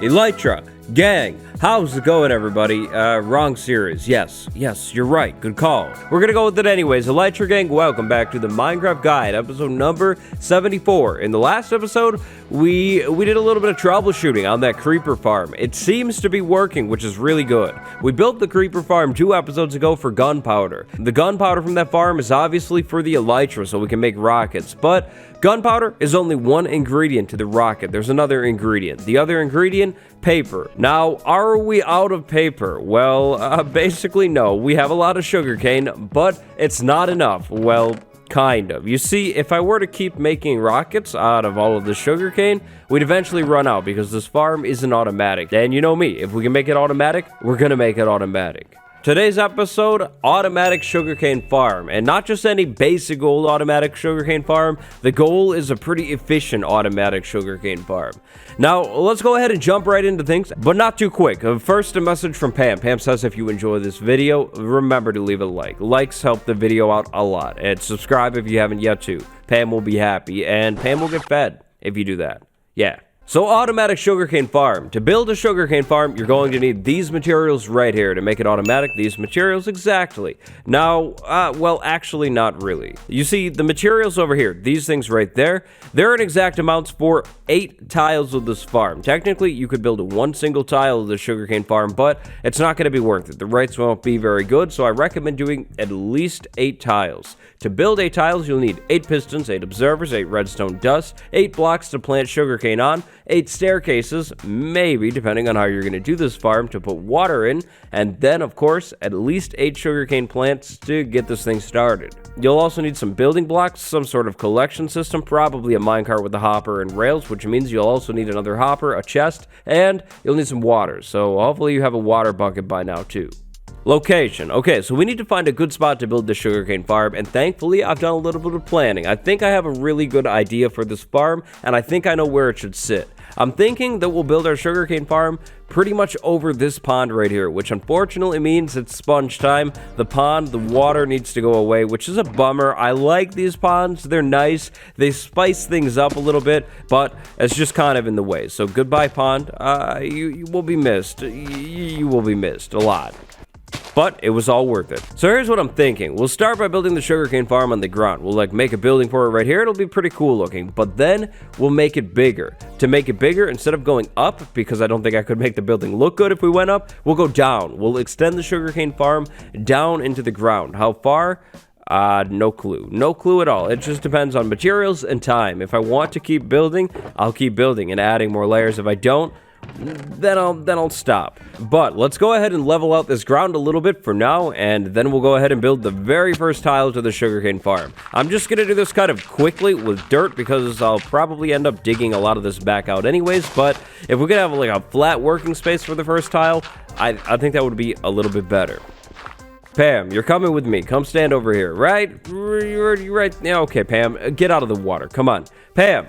Elytra, gang, how's it going, everybody? Wrong series. Yes, you're right. Good call. We're gonna go with it anyways. Elytra gang, welcome back to the Minecraft Guide, episode number 74. In the last episode, we did a little bit of troubleshooting on that creeper farm. It seems to be working, which is really good. We built the creeper farm 2 episodes ago for gunpowder. The gunpowder from that farm is obviously for the elytra, so we can make rockets, but gunpowder is only one ingredient to the rocket. There's another ingredient. The other ingredient, paper. Now, are we out of paper? Well, basically no. We have a lot of sugarcane, but it's not enough. Well, kind of. You see, if I were to keep making rockets out of all of the sugarcane, we'd eventually run out because this farm isn't automatic. And you know me, if we can make it automatic, we're gonna make it automatic. Today's episode, automatic sugarcane farm, and not just any basic old automatic sugarcane farm. The goal is a pretty efficient automatic sugarcane farm. Now, let's go ahead and jump right into things, but not too quick. First, a message from Pam. Pam says if you enjoy this video, remember to leave a like. Likes help the video out a lot, and subscribe if you haven't yet to. Pam will be happy, and Pam will get fed if you do that. Yeah. So, automatic sugarcane farm. To build a sugarcane farm, you're going to need these materials right here. To make it automatic, these materials exactly. Now, well, actually not really. You see, the materials over here, these things right there, they're in exact amounts for 8 tiles of this farm. Technically, you could build 1 single tile of the sugarcane farm, but it's not going to be worth it. The rates won't be very good, so I recommend doing at least 8 tiles. To build 8 tiles, you'll need 8 pistons, 8 observers, 8 redstone dust, 8 blocks to plant sugarcane on, 8 staircases, maybe, depending on how you're going to do this farm, to put water in, and then, of course, at least 8 sugarcane plants to get this thing started. You'll also need some building blocks, some sort of collection system, probably a minecart with a hopper and rails, which means you'll also need another hopper, a chest, and you'll need some water, so hopefully you have a water bucket by now, too. Location. Okay, so we need to find a good spot to build the sugarcane farm, and thankfully I've done a little bit of planning. I think I have a really good idea for this farm, and I think I know where it should sit. I'm thinking that we'll build our sugarcane farm pretty much over this pond right here, which unfortunately means it's sponge time. The pond, the water needs to go away, which is a bummer. I like these ponds. They're nice. They spice things up a little bit, but it's just kind of in the way. So goodbye, pond. You will be missed. You will be missed a lot. But it was all worth it. So here's what I'm thinking. We'll start by building the sugarcane farm on the ground. We'll make a building for it right here. It'll be pretty cool looking. But then we'll make it bigger. To make it bigger, instead of going up, because I don't think I could make the building look good if we went up, we'll go down. We'll extend the sugarcane farm down into the ground. How far? No clue. No clue at all. It just depends on materials and time. If I want to keep building, I'll keep building and adding more layers. If I don't, then I'll stop. But let's go ahead and level out this ground a little bit for now, and then we'll go ahead and build the very first tile to the sugarcane farm. I'm just gonna do this kind of quickly with dirt because I'll probably end up digging a lot of this back out anyways, but if we could have like a flat working space for the first tile, I think that would be a little bit better. Pam, you're coming with me. Come stand over here, right? You're right. Yeah, okay, Pam, get out of the water. Come on. Pam,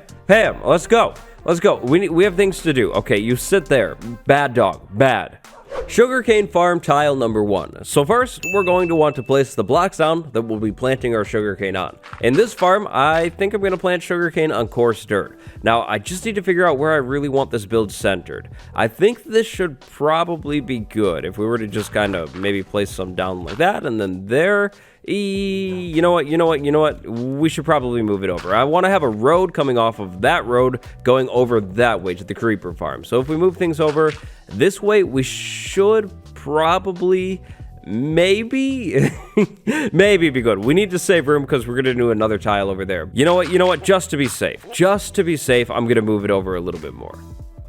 let's go. Let's go. We have things to do. Okay, you sit there. Bad dog. Bad. Sugarcane farm tile number 1. So first, we're going to want to place the blocks down that we'll be planting our sugarcane on. In this farm, I think I'm going to plant sugarcane on coarse dirt. Now, I just need to figure out where I really want this build centered. I think this should probably be good if we were to just kind of maybe place some down like that, and then there. You know what? We should probably move it over. I want to have a road coming off of that road going over that way to the creeper farm. So if we move things over this way, we should probably maybe be good. We need to save room because we're going to do another tile over there. You know what? Just to be safe, I'm going to move it over a little bit more.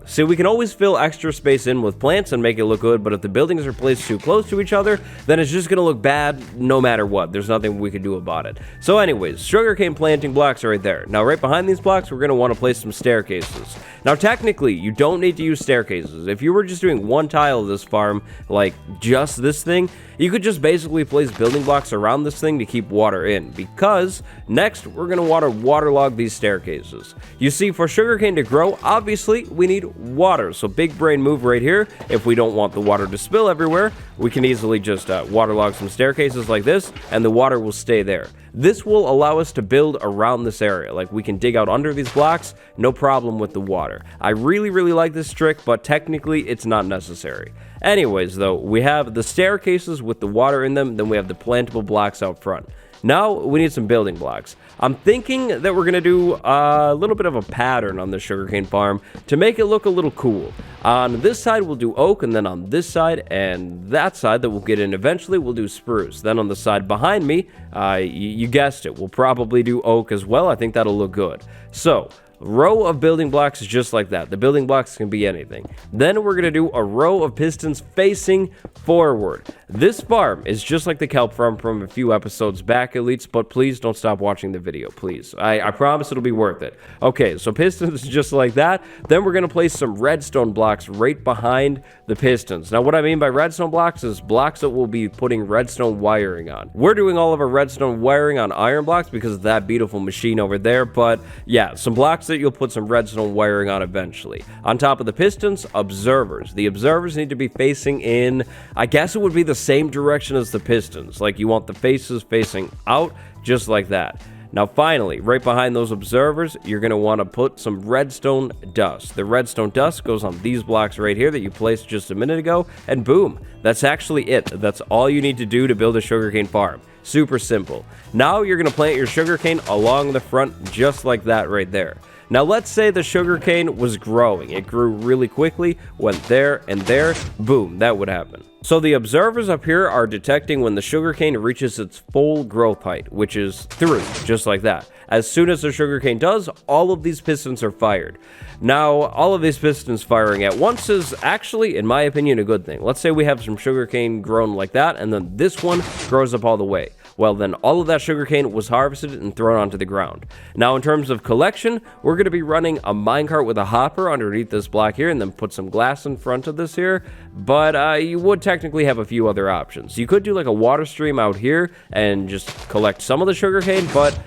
See, we can always fill extra space in with plants and make it look good, but if the buildings are placed too close to each other, then it's just going to look bad no matter what. There's nothing we can do about it. So anyways, sugarcane planting blocks are right there. Now, right behind these blocks, we're going to want to place some staircases. Now, technically, you don't need to use staircases. If you were just doing 1 tile of this farm, like just this thing, you could just basically place building blocks around this thing to keep water in, because next, we're going to want to waterlog these staircases. You see, for sugarcane to grow, obviously, we need water. So big brain move right here. If we don't want the water to spill everywhere, we can easily just waterlog some staircases like this, and the water will stay there. This will allow us to build around this area. Like, we can dig out under these blocks, no problem with the water. I really like this trick, but technically it's not necessary. Anyways, though, we have the staircases with the water in them, then we have the plantable blocks out front. Now, we need some building blocks. I'm thinking that we're going to do a little bit of a pattern on the sugarcane farm to make it look a little cool. On this side, we'll do oak, and then on this side and that side that we'll get in eventually, we'll do spruce. Then on the side behind me, you guessed it, we'll probably do oak as well. I think that'll look good. So, row of building blocks just like that. The building blocks can be anything. Then we're going to do a row of pistons facing forward. This farm is just like the kelp farm from a few episodes back, elites, but please don't stop watching the video, please. I promise it'll be worth it. Okay, so pistons just like that. Then we're going to place some redstone blocks right behind the pistons. Now, what I mean by redstone blocks is blocks that we'll be putting redstone wiring on. We're doing all of our redstone wiring on iron blocks because of that beautiful machine over there, but yeah, some blocks that you'll put some redstone wiring on eventually. On top of the pistons, observers. The observers need to be facing in, I guess it would be the same direction as the pistons. Like, you want the faces facing out, just like that. Now finally, right behind those observers, you're going to want to put some redstone dust. The redstone dust goes on these blocks right here that you placed just a minute ago, and boom, that's actually it. That's all you need to do to build a sugarcane farm. Super simple. Now you're going to plant your sugarcane along the front just like that right there. Now let's say the sugarcane was growing. It grew really quickly, went there and there, boom, that would happen. So the observers up here are detecting when the sugarcane reaches its full growth height, which is 3, just like that. As soon as the sugarcane does, all of these pistons are fired. Now, all of these pistons firing at once is actually, in my opinion, a good thing. Let's say we have some sugarcane grown like that, and then this one grows up all the way. Well, then all of that sugarcane was harvested and thrown onto the ground. Now, in terms of collection, we're going to be running a minecart with a hopper underneath this block here, and then put some glass in front of this here. But you would technically have a few other options. You could do like a water stream out here and just collect some of the sugarcane, but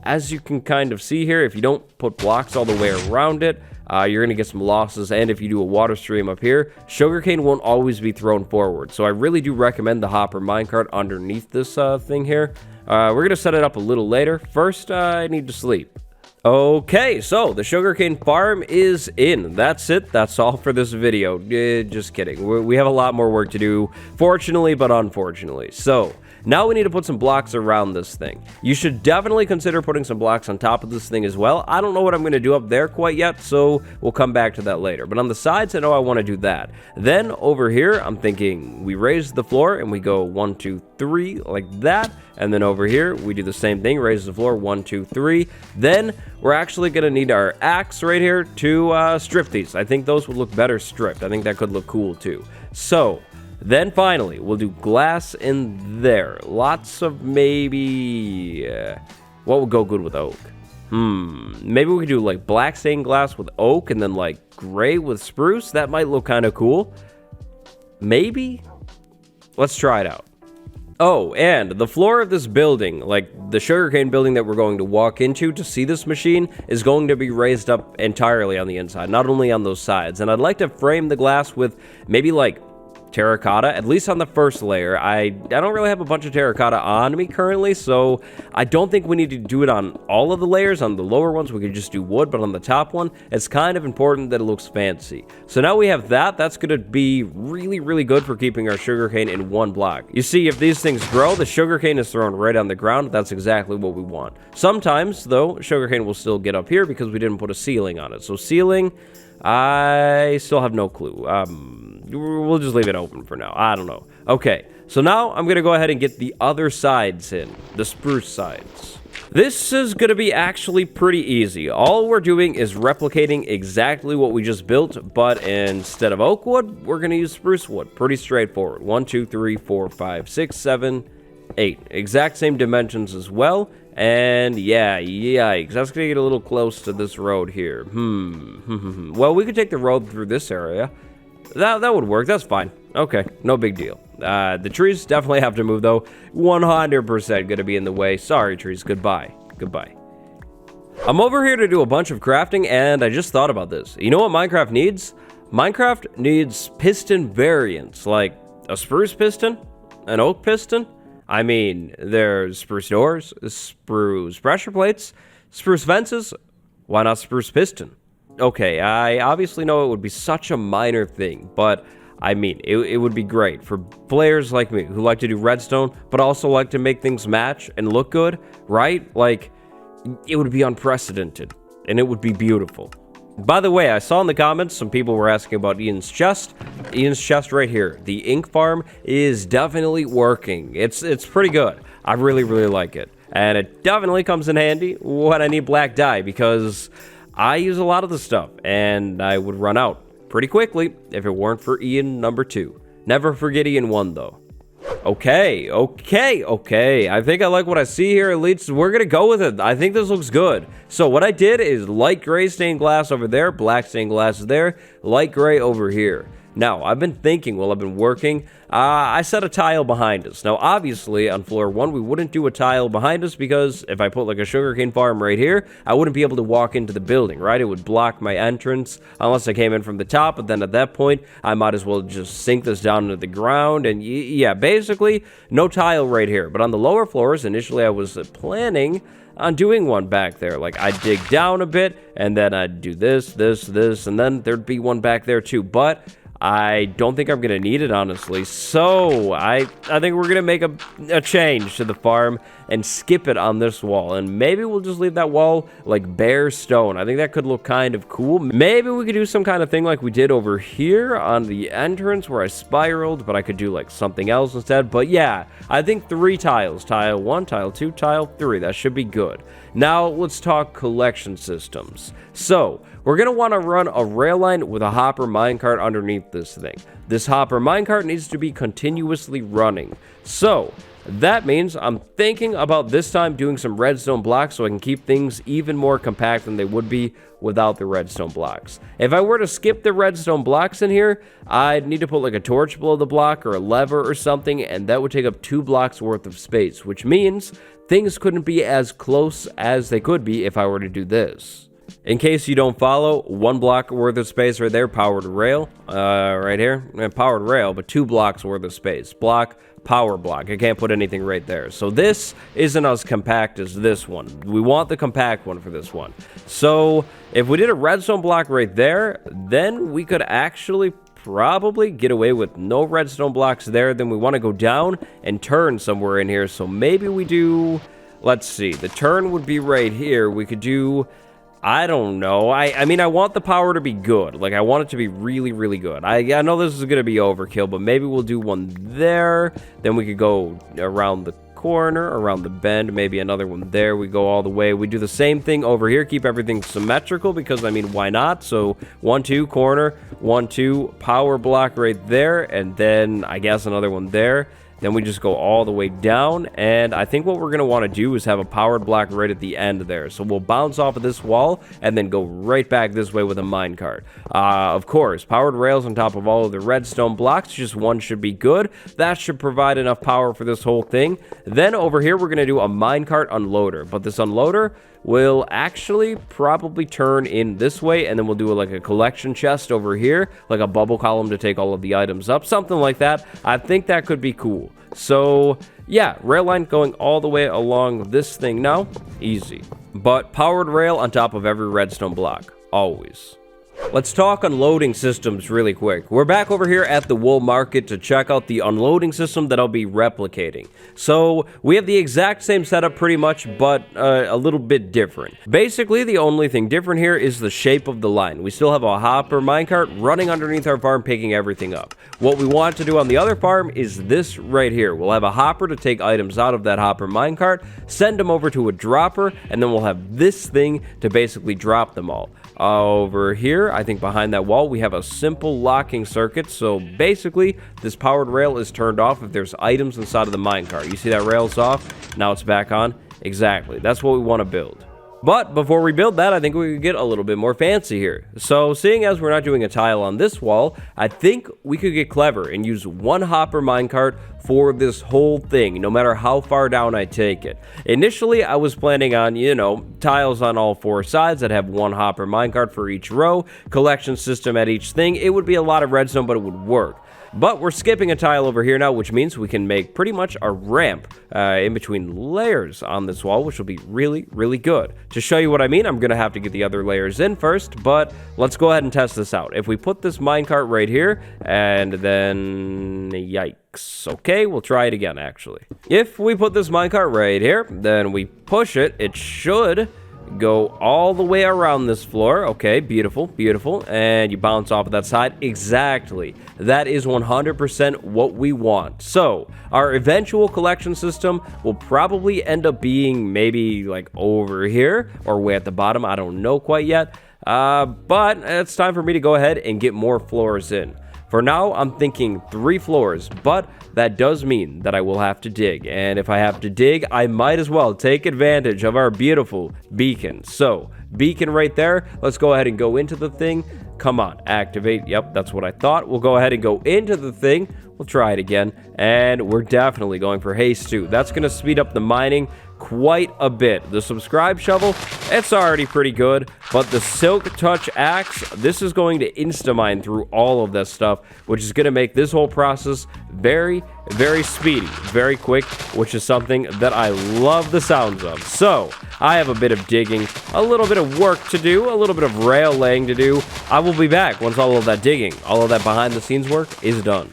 as you can kind of see here, if you don't put blocks all the way around it, you're going to get some losses, and if you do a water stream up here, sugarcane won't always be thrown forward. So I really do recommend the hopper minecart underneath this thing here. We're going to set it up a little later. First, I need to sleep. Okay, so the sugarcane farm is in. That's it. That's all for this video. Just kidding. We have a lot more work to do, fortunately, but unfortunately. So now we need to put some blocks around this thing. You should definitely consider putting some blocks on top of this thing as well. I don't know what I'm going to do up there quite yet, so we'll come back to that later. But on the sides, I know I want to do that. Then over here, I'm thinking we raise the floor and we go 1, 2, 3 like that. And then over here, we do the same thing, raise the floor 1, 2, 3. Then we're actually going to need our axe right here to strip these. I think those would look better stripped. I think that could look cool too. So then finally, we'll do glass in there. Lots of maybe... what would go good with oak? Maybe we could do like black stained glass with oak and then like gray with spruce. That might look kind of cool. Maybe? Let's try it out. Oh, and the floor of this building, like the sugarcane building that we're going to walk into to see this machine, is going to be raised up entirely on the inside, not only on those sides. And I'd like to frame the glass with maybe like terracotta, at least on the first layer. I don't really have a bunch of terracotta on me currently, so I don't think we need to do it on all of the layers. On the lower ones, we could just do wood, but on the top one, it's kind of important that it looks fancy. So now we have that. That's going to be really good for keeping our sugarcane in one block. You see, if these things grow, the sugarcane is thrown right on the ground. That's exactly what we want. Sometimes, though, sugarcane will still get up here because we didn't put a ceiling on it. So ceiling, I still have no clue. We'll just leave it open for now. I don't know. Okay, so now I'm going to go ahead and get the other sides in, the spruce sides. This is going to be actually pretty easy. All we're doing is replicating exactly what we just built, but instead of oak wood, we're going to use spruce wood. Pretty straightforward. 1, 2, 3, 4, 5, 6, 7, 8. Exact same dimensions as well. And yeah, yikes, that's gonna get a little close to this road here. Well, we could take the road through this area. That would work. That's fine. Okay, no big deal. The trees definitely have to move though. 100% gonna be in the way. Sorry, trees. Goodbye. Goodbye. I'm over here to do a bunch of crafting, and I just thought about this. You know what Minecraft needs? Minecraft needs piston variants, like a spruce piston, an oak piston. I mean, there's spruce doors, spruce pressure plates, spruce fences. Why not spruce piston? Okay, I obviously know it would be such a minor thing, but I mean, it would be great for players like me who like to do redstone, but also like to make things match and look good, right? Like, it would be unprecedented, and it would be beautiful. By the way, I saw in the comments some people were asking about Ian's chest. Ian's chest right here. The ink farm is definitely working. It's pretty good. I really like it. And it definitely comes in handy when I need black dye, because I use a lot of the stuff, and I would run out pretty quickly if it weren't for Ian number 2. Never forget Ian 1, though. Okay. I think I like what I see here, at least. We're gonna go with it. I think this looks good. So what I did is light gray stained glass over there, black stained glass there, light gray over here. Now, I've been thinking while I've been working, I set a tile behind us. Now, obviously, on floor 1, we wouldn't do a tile behind us because if I put like a sugarcane farm right here, I wouldn't be able to walk into the building, right? It would block my entrance unless I came in from the top, but then at that point, I might as well just sink this down into the ground, and yeah, basically, no tile right here. But on the lower floors, initially I was planning on doing one back there. Like, I'd dig down a bit, and then I'd do this, and then there'd be one back there too, but I don't think I'm going to need it, honestly. So, I think we're going to make a change to the farm and skip it on this wall. And maybe we'll just leave that wall like bare stone. I think that could look kind of cool. Maybe we could do some kind of thing like we did over here on the entrance where I spiraled, but I could do like something else instead. But yeah, I think 3 tiles. Tile 1, tile 2, tile 3. That should be good. Now, let's talk collection systems. So, we're going to want to run a rail line with a hopper minecart underneath this thing. This hopper minecart needs to be continuously running. So, that means I'm thinking about this time doing some redstone blocks so I can keep things even more compact than they would be without the redstone blocks. If I were to skip the redstone blocks in here, I'd need to put like a torch below the block or a lever or something, and that would take up 2 blocks worth of space, which means things couldn't be as close as they could be if I were to do this. In case you don't follow, 1 block worth of space right there, powered rail, right here, powered rail, but 2 blocks worth of space. Block, power block. I can't put anything right there. So this isn't as compact as this one. We want the compact one for this one. So if we did a redstone block right there, then we could actually probably get away with no redstone blocks there. Then we want to go down and turn somewhere in here. So maybe we do, let's see, the turn would be right here. We could do, I don't know. I mean, I want the power to be good. Like, I want it to be really good. I know this is going to be overkill, but maybe we'll do one there. Then we could go around the corner, around the bend, maybe another one there. We go all the way. We do the same thing over here. Keep everything symmetrical because, I mean, why not? So 1, 2, corner, 1, 2, power block right there, and then I guess another one there. Then we just go all the way down, and I think what we're going to want to do is have a powered block right at the end there. So we'll bounce off of this wall and then go right back this way with a minecart. Of course, powered rails on top of all of the redstone blocks. Just one should be good. That should provide enough power for this whole thing. Then over here, we're going to do a minecart unloader. But this unloader will actually probably turn in this way, and then we'll do like a collection chest over here, like a bubble column to take all of the items up, something like that. I think that could be cool. So yeah, rail line going all the way along this thing now, easy. But powered rail on top of every redstone block, always. Let's talk unloading systems really quick. We're back over here at the wool market to check out the unloading system that I'll be replicating. So we have the exact same setup pretty much, but a little bit different. Basically, the only thing different here is the shape of the line. We still have a hopper minecart running underneath our farm, picking everything up. What we want to do on the other farm is this right here. We'll have a hopper to take items out of that hopper minecart, send them over to a dropper, and then we'll have this thing to basically drop them all. Over here, I think behind that wall, we have a simple locking circuit. So basically, this powered rail is turned off if there's items inside of the minecart. You see that rail's off? Now it's back on? Exactly. That's what we want to build. But before we build that, I think we could get a little bit more fancy here. So seeing as we're not doing a tile on this wall, I think we could get clever and use one hopper minecart for this whole thing, no matter how far down I take it. Initially, I was planning on, tiles on all four sides that have one hopper minecart for each row, collection system at each thing. It would be a lot of redstone, but it would work. But we're skipping a tile over here now, which means we can make pretty much a ramp in between layers on this wall, which will be really, really good. To show you what I mean, I'm going to have to get the other layers in first, but let's go ahead and test this out. If we put this minecart right here, and then, yikes. Okay, we'll try it again, actually. If we put this minecart right here, then we push it, it should go all the way around this floor. Okay, beautiful, beautiful. And you bounce off of that side. Exactly. That is 100% what we want. So our eventual collection system will probably end up being maybe like over here or way at the bottom. I don't know quite yet. But it's time for me to go ahead and get more floors in. For now, I'm thinking 3 floors, but that does mean that I will have to dig. And if I have to dig, I might as well take advantage of our beautiful beacon. So, beacon right there. Let's go ahead and go into the thing. Come on, activate. Yep, that's what I thought. We'll go ahead and go into the thing. We'll try it again. And we're definitely going for haste too. That's going to speed up the mining quite a bit. The subscribe shovel, it's already pretty good, but the silk touch axe, this is going to insta-mine through all of this stuff, which is going to make this whole process very, very speedy, very quick, which is something that I love the sounds of. So I have a bit of digging, a little bit of work to do, a little bit of rail laying to do. I will be back once all of that digging, all of that behind the scenes work is done.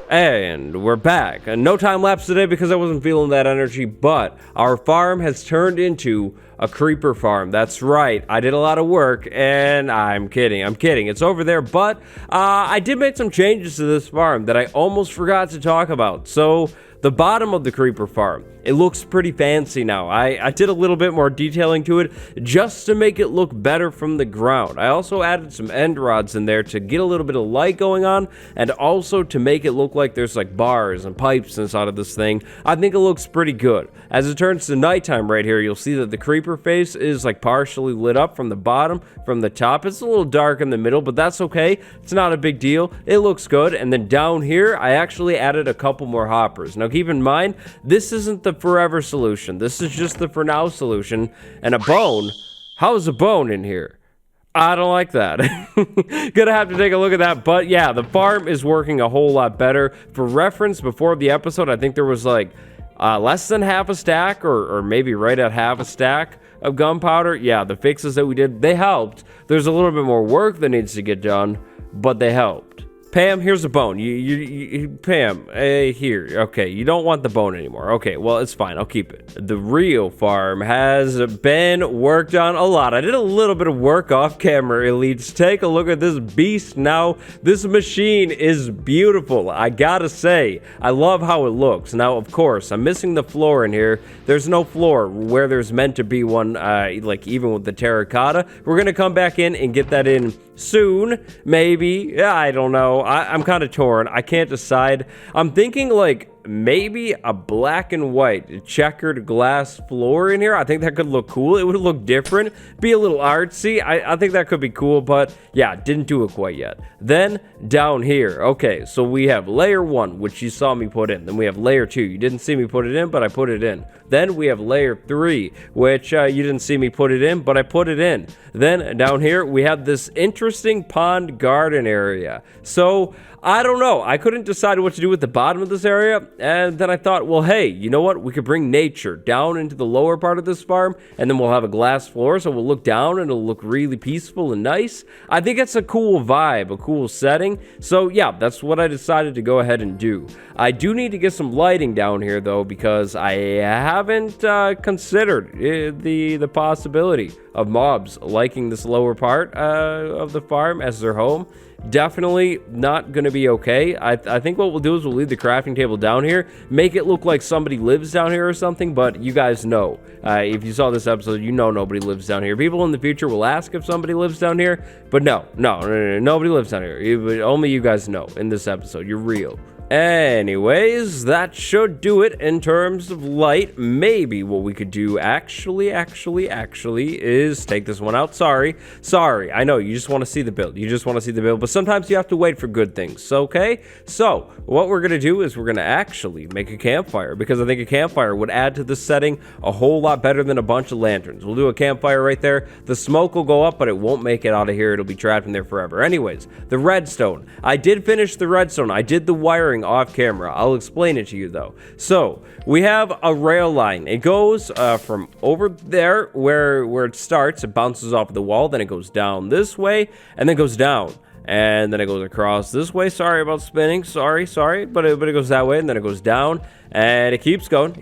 And we're back. No time lapse today because I wasn't feeling that energy, but our farm has turned into a creeper farm. That's right. I did a lot of work, and I'm kidding. It's over there, but I did make some changes to this farm that I almost forgot to talk about. So the bottom of the creeper farm, it looks pretty fancy now. I did a little bit more detailing to it just to make it look better from the ground. I also added some end rods in there to get a little bit of light going on, and also to make it look like there's like bars and pipes inside of this thing. I think it looks pretty good. As it turns to nighttime right here, you'll see that the creeper face is like partially lit up from the bottom, from the top. It's a little dark in the middle, but that's okay. It's not a big deal. It looks good. And then down here, I actually added a couple more hoppers. Now keep in mind, this isn't the forever solution. This is just the for now solution. And a bone? How's a bone in here? I don't like that. Gonna have to take a look at that. But yeah, the farm is working a whole lot better. For reference, before the episode, I think there was like less than half a stack or maybe right at half a stack of gunpowder. Yeah, the fixes that we did, they helped. There's a little bit more work that needs to get done, but they helped. Pam, here's a bone. Pam, here. Okay, you don't want the bone anymore. Okay, well, it's fine. I'll keep it. The real farm has been worked on a lot. I did a little bit of work off camera, elites. Take a look at this beast now. This machine is beautiful. I gotta say, I love how it looks. Now, of course, I'm missing the floor in here. There's no floor where there's meant to be one, like even with the terracotta. We're gonna come back in and get that in soon, maybe. Yeah, I don't know. I'm kind of torn. I can't decide. I'm thinking like maybe a black and white checkered glass floor in here. I think that could look cool. It would look different, be a little artsy. I think that could be cool, but yeah, didn't do it quite yet. Then down here, okay, so we have layer 1, which you saw me put in. Then we have layer 2. You didn't see me put it in, but I put it in. Then we have layer 3, which you didn't see me put it in, but I put it in. Then down here, we have this interesting pond garden area. So I don't know. I couldn't decide what to do with the bottom of this area. And then I thought, well, hey, you know what? We could bring nature down into the lower part of this farm, and then we'll have a glass floor, so we'll look down and it'll look really peaceful and nice. I think it's a cool vibe, a cool setting. So yeah, that's what I decided to go ahead and do. I do need to get some lighting down here though, because I haven't considered the possibility of mobs liking this lower part of the farm as their home. Definitely not going to be okay. I think what we'll do is we'll leave the crafting table down here, make it look like somebody lives down here or something, but you guys know, if you saw this episode, you know nobody lives down here. People in the future will ask if somebody lives down here, but no, nobody lives down here. Only you guys know in this episode. You're real. Anyways, that should do it in terms of light. Maybe what we could do actually is take this one out. Sorry. I know you just want to see the build. But sometimes you have to wait for good things, okay? So, what we're going to do is we're going to actually make a campfire, because I think a campfire would add to this setting a whole lot better than a bunch of lanterns. We'll do a campfire right there. The smoke will go up, but it won't make it out of here. It'll be trapped in there forever. Anyways, the redstone. I did finish the redstone. I did the wiring off camera. I'll explain it to you though. So we have a rail line. It goes from over there where it starts. It bounces off the wall, then it goes down this way, and then goes down, and then it goes across this way. Sorry about spinning. Sorry. But it goes that way, and then it goes down, and it keeps going.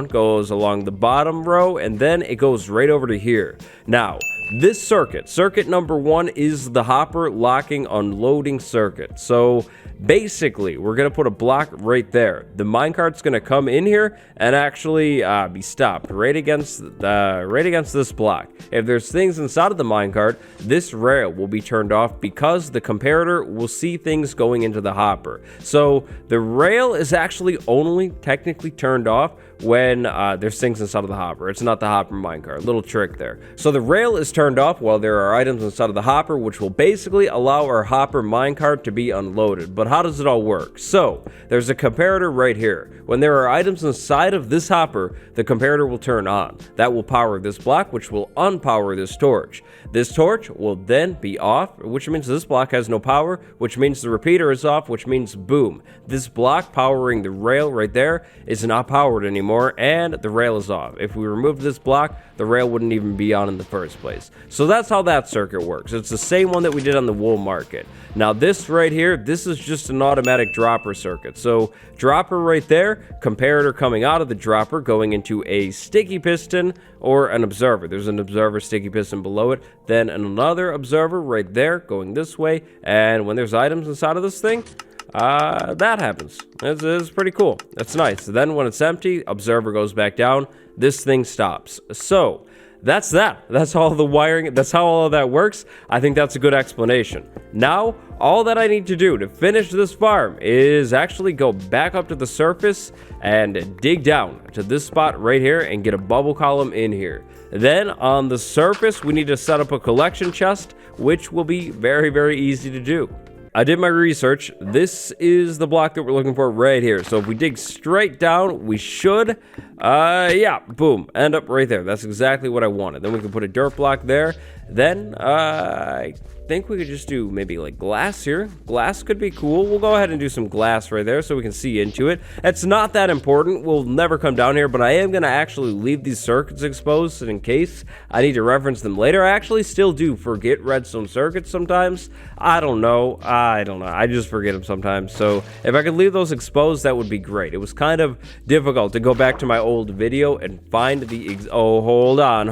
Goes along the bottom row, and then it goes right over to here. Now, this circuit number 1 is the hopper locking unloading circuit. So basically, we're going to put a block right there. The minecart's going to come in here and actually be stopped right against this block. If there's things inside of the minecart, this rail will be turned off because the comparator will see things going into the hopper. So the rail is actually only technically turned off when there's things inside of the hopper. It's not the hopper minecart. Little trick there. So the rail is turned off while there are items inside of the hopper, which will basically allow our hopper minecart to be unloaded. But how does it all work? So there's a comparator right here. When there are items inside of this hopper, the comparator will turn on. That will power this block, which will unpower this torch. This torch will then be off, which means this block has no power, which means the repeater is off, which means boom. This block powering the rail right there is not powered anymore, and the rail is off. If we remove this block, the rail wouldn't even be on in the first place. So that's how that circuit works. It's the same one that we did on the wool market. Now this right here, this is just an automatic dropper circuit. So dropper right there, comparator coming out of the dropper, going into a sticky piston or an observer. There's an observer sticky piston below it, then another observer right there going this way, and when there's items inside of this thing, that happens. It's pretty cool. That's nice. Then when it's empty, observer goes back down, this thing stops. So that's that. That's all the wiring. That's how all of that works. I think that's a good explanation. Now, all that I need to do to finish this farm is actually go back up to the surface and dig down to this spot right here and get a bubble column in here. Then on the surface, we need to set up a collection chest, which will be very, very easy to do. I did my research. This is the block that we're looking for right here. So if we dig straight down, we should, yeah, boom, end up right there. That's exactly what I wanted. Then we can put a dirt block there. Then, I think we could just do maybe like glass here. Glass could be cool. We'll go ahead and do some glass right there so we can see into it. It's not that important. We'll never come down here, but I am going to actually leave these circuits exposed in case I need to reference them later. I actually still do forget redstone circuits sometimes. I don't know. I just forget them sometimes. So if I could leave those exposed, that would be great. It was kind of difficult to go back to my old video and find the... Oh, hold on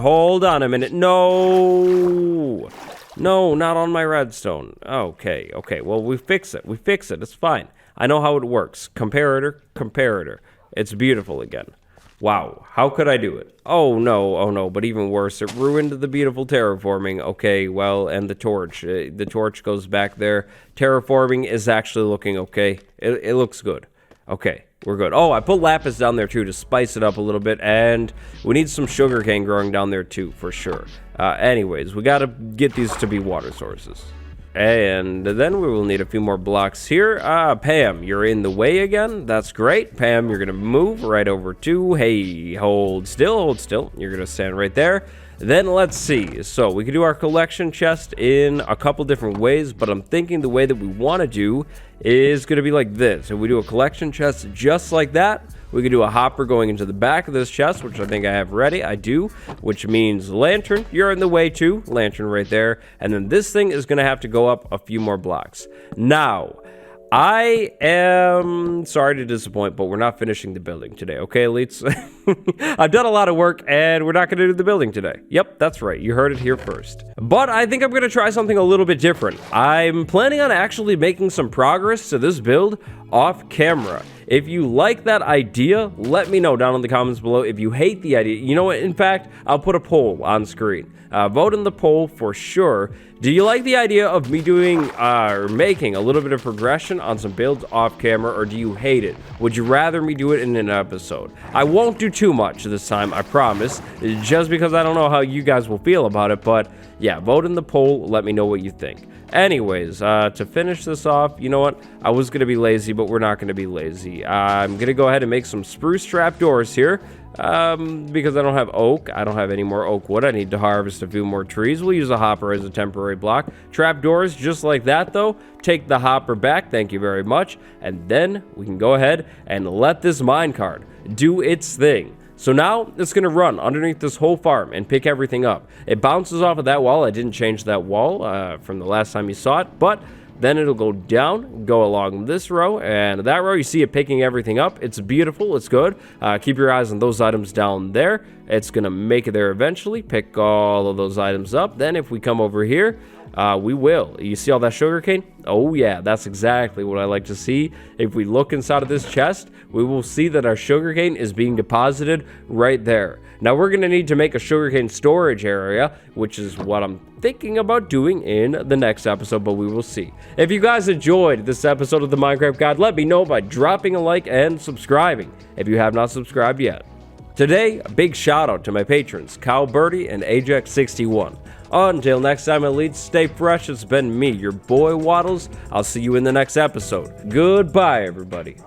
a minute. No, not on my redstone. Okay. Well, we fix it. It's fine. I know how it works. Comparator. It's beautiful again. Wow, how could I do it? Oh no, but even worse, it ruined the beautiful terraforming. Okay, well, and the torch. The torch goes back there. Terraforming is actually looking okay. It looks good. Okay, we're good. Oh, I put lapis down there too to spice it up a little bit, and we need some sugarcane growing down there too, for sure. Anyways, we gotta get these to be water sources. And then we will need a few more blocks here. Pam, you're in the way again. That's great. Pam, you're gonna move right over to... Hey, hold still. You're gonna stand right there. Then let's see. So we can do our collection chest in a couple different ways, but I'm thinking the way that we want to do is going to be like this. If we do a collection chest just like that, we could do a hopper going into the back of this chest, which I think I have ready. I do, which means lantern. You're in the way too. Lantern right there. And then this thing is going to have to go up a few more blocks. Now, I am sorry to disappoint, but we're not finishing the building today. Okay, elites? I've done a lot of work, and we're not going to do the building today. Yep, that's right. You heard it here first. But I think I'm going to try something a little bit different. I'm planning on actually making some progress to this build off camera. If you like that idea, let me know down in the comments below. If you hate the idea, you know what? In fact, I'll put a poll on screen. Vote in the poll for sure. Do you like the idea of me doing or making a little bit of progression on some builds off camera, or do you hate it? Would you rather me do it in an episode? I won't do too much this time, I promise, just because I don't know how you guys will feel about it. But yeah, vote in the poll. Let me know what you think. Anyways, to finish this off, you know what? I was going to be lazy, but we're not going to be lazy. I'm going to go ahead and make some spruce trap doors here. Because I don't have oak. I don't have any more oak wood. I need to harvest a few more trees. We'll use a hopper as a temporary block. Trap doors, just like that, though. Take the hopper back. Thank you very much. And then we can go ahead and let this minecart do its thing. So now it's going to run underneath this whole farm and pick everything up. It bounces off of that wall. I didn't change that wall from the last time you saw it, but then it'll go down, go along this row, and that row, you see it picking everything up. It's beautiful. It's good. Keep your eyes on those items down there. It's going to make it there eventually. Pick all of those items up. Then if we come over here, we will. You see all that sugarcane? Oh yeah, that's exactly what I like to see. If we look inside of this chest, we will see that our sugarcane is being deposited right there. Now we're going to need to make a sugarcane storage area, which is what I'm thinking about doing in the next episode, but we will see. If you guys enjoyed this episode of the Minecraft Guide, let me know by dropping a like and subscribing if you have not subscribed yet. Today, a big shout out to my patrons, Kyle Birdie and Ajax61. Until next time, elites, stay fresh. It's been me, your boy Wattles. I'll see you in the next episode. Goodbye, everybody.